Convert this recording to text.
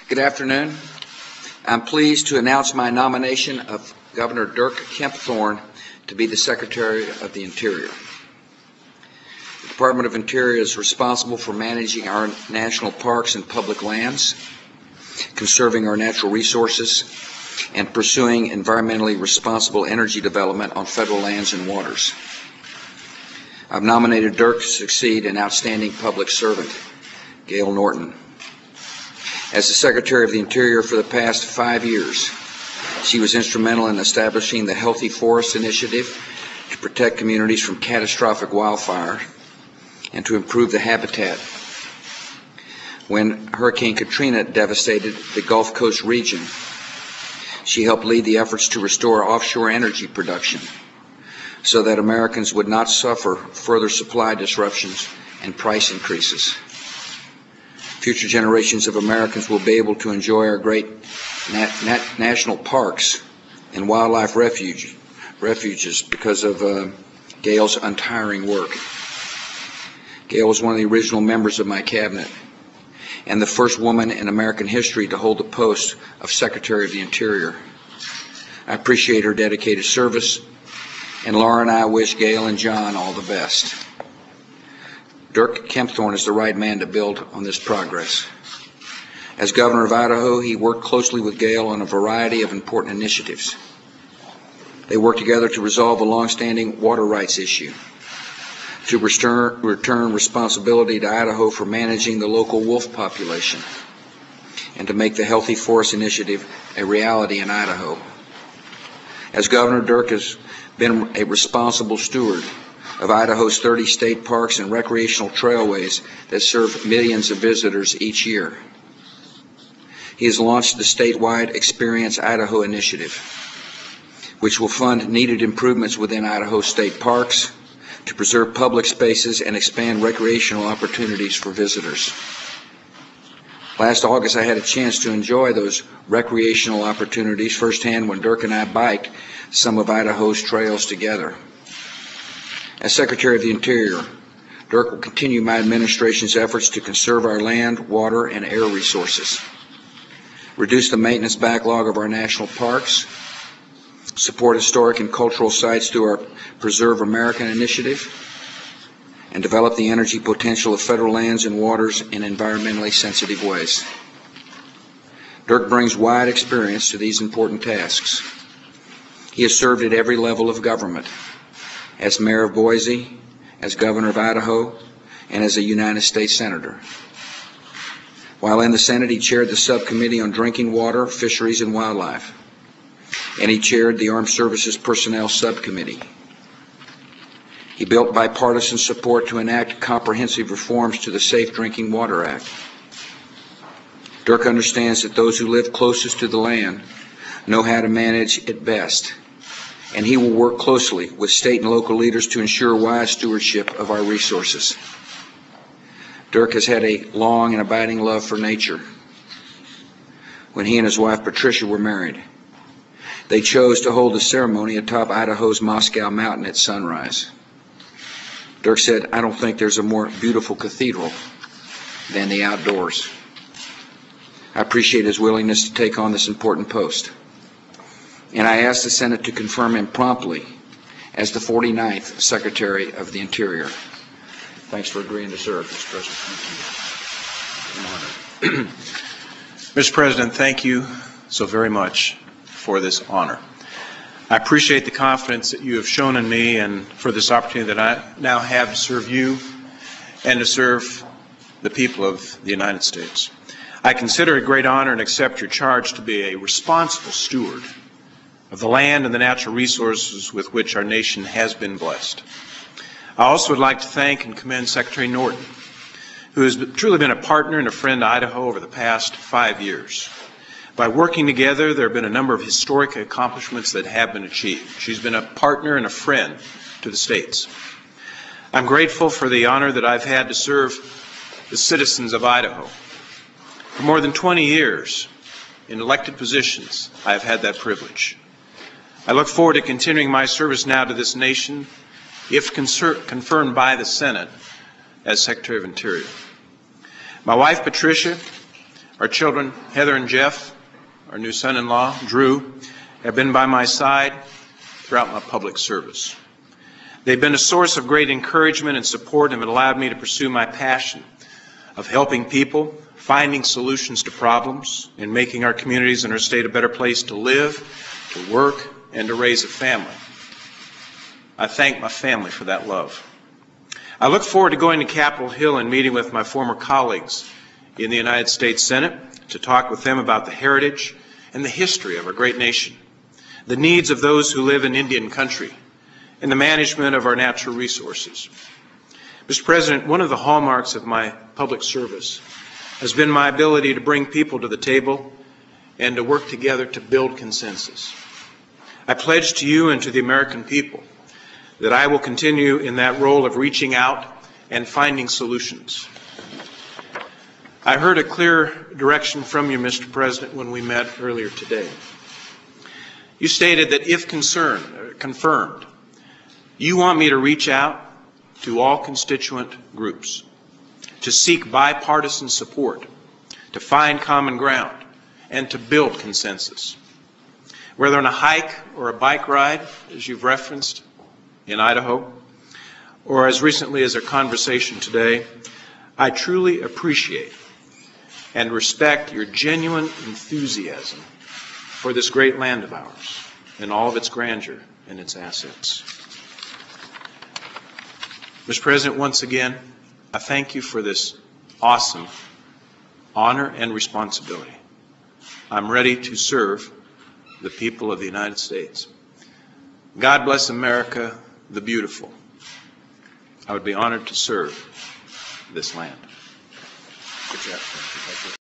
Good afternoon. I'm pleased to announce my nomination of Governor Dirk Kempthorne to be the Secretary of the Interior. The Department of Interior is responsible for managing our national parks and public lands, conserving our natural resources, and pursuing environmentally responsible energy development on federal lands and waters. I've nominated Dirk to succeed an outstanding public servant, Gail Norton. As the Secretary of the Interior for the past 5 years, she was instrumental in establishing the Healthy Forest Initiative to protect communities from catastrophic wildfire and to improve the habitat. When Hurricane Katrina devastated the Gulf Coast region, she helped lead the efforts to restore offshore energy production so that Americans would not suffer further supply disruptions and price increases. Future generations of Americans will be able to enjoy our great national parks and wildlife refuges because of Gail's untiring work. Gail was one of the original members of my cabinet and the first woman in American history to hold the post of Secretary of the Interior. I appreciate her dedicated service, and Laura and I wish Gail and John all the best. Dirk Kempthorne is the right man to build on this progress. As Governor of Idaho, he worked closely with Gail on a variety of important initiatives. They worked together to resolve a long-standing water rights issue, to return responsibility to Idaho for managing the local wolf population, and to make the Healthy Forest Initiative a reality in Idaho. As Governor, Dirk has been a responsible steward of Idaho's 30 state parks and recreational trailways that serve millions of visitors each year. He has launched the statewide Experience Idaho initiative, which will fund needed improvements within Idaho state parks to preserve public spaces and expand recreational opportunities for visitors. Last August, I had a chance to enjoy those recreational opportunities firsthand when Dirk and I biked some of Idaho's trails together. As Secretary of the Interior, Dirk will continue my administration's efforts to conserve our land, water, and air resources, reduce the maintenance backlog of our national parks, support historic and cultural sites through our Preserve American initiative, and develop the energy potential of federal lands and waters in environmentally sensitive ways. Dirk brings wide experience to these important tasks. He has served at every level of government, as Mayor of Boise, as Governor of Idaho, and as a United States Senator. While in the Senate, he chaired the Subcommittee on Drinking Water, Fisheries, and Wildlife, and he chaired the Armed Services Personnel Subcommittee. He built bipartisan support to enact comprehensive reforms to the Safe Drinking Water Act. Dirk understands that those who live closest to the land know how to manage it best, and he will work closely with state and local leaders to ensure wise stewardship of our resources. Dirk has had a long and abiding love for nature. When he and his wife Patricia were married, they chose to hold the ceremony atop Idaho's Moscow Mountain at sunrise. Dirk said, "I don't think there's a more beautiful cathedral than the outdoors." I appreciate his willingness to take on this important post, and I ask the Senate to confirm him promptly as the 49th Secretary of the Interior. Thanks for agreeing to serve, Mr. President. I'm honored. Mr. President, thank you so very much for this honor. I appreciate the confidence that you have shown in me and for this opportunity that I now have to serve you and to serve the people of the United States. I consider it a great honor and accept your charge to be a responsible steward of the land and the natural resources with which our nation has been blessed. I also would like to thank and commend Secretary Norton, who has truly been a partner and a friend to Idaho over the past 5 years. By working together, there have been a number of historic accomplishments that have been achieved. She's been a partner and a friend to the states. I'm grateful for the honor that I've had to serve the citizens of Idaho. For more than 20 years, in elected positions, I have had that privilege. I look forward to continuing my service now to this nation, if confirmed by the Senate, as Secretary of Interior. My wife, Patricia, Our children, Heather and Jeff, our new son-in-law, Drew, have been by my side throughout my public service. They've been a source of great encouragement and support and have allowed me to pursue my passion of helping people, finding solutions to problems, and making our communities and our state a better place to live, to work, and to raise a family. I thank my family for that love. I look forward to going to Capitol Hill and meeting with my former colleagues in the United States Senate to talk with them about the heritage and the history of our great nation, the needs of those who live in Indian country, and the management of our natural resources. Mr. President, one of the hallmarks of my public service has been my ability to bring people to the table and to work together to build consensus. I pledge to you and to the American people that I will continue in that role of reaching out and finding solutions. I heard a clear direction from you, Mr. President, when we met earlier today. You stated that if confirmed, you want me to reach out to all constituent groups, to seek bipartisan support, to find common ground, and to build consensus. Whether on a hike or a bike ride, as you've referenced in Idaho, or as recently as our conversation today, I truly appreciate and respect your genuine enthusiasm for this great land of ours and all of its grandeur and its assets. Mr. President, once again, I thank you for this awesome honor and responsibility. I'm ready to serve the people of the United States. God bless America, the beautiful. I would be honored to serve this land. Good job.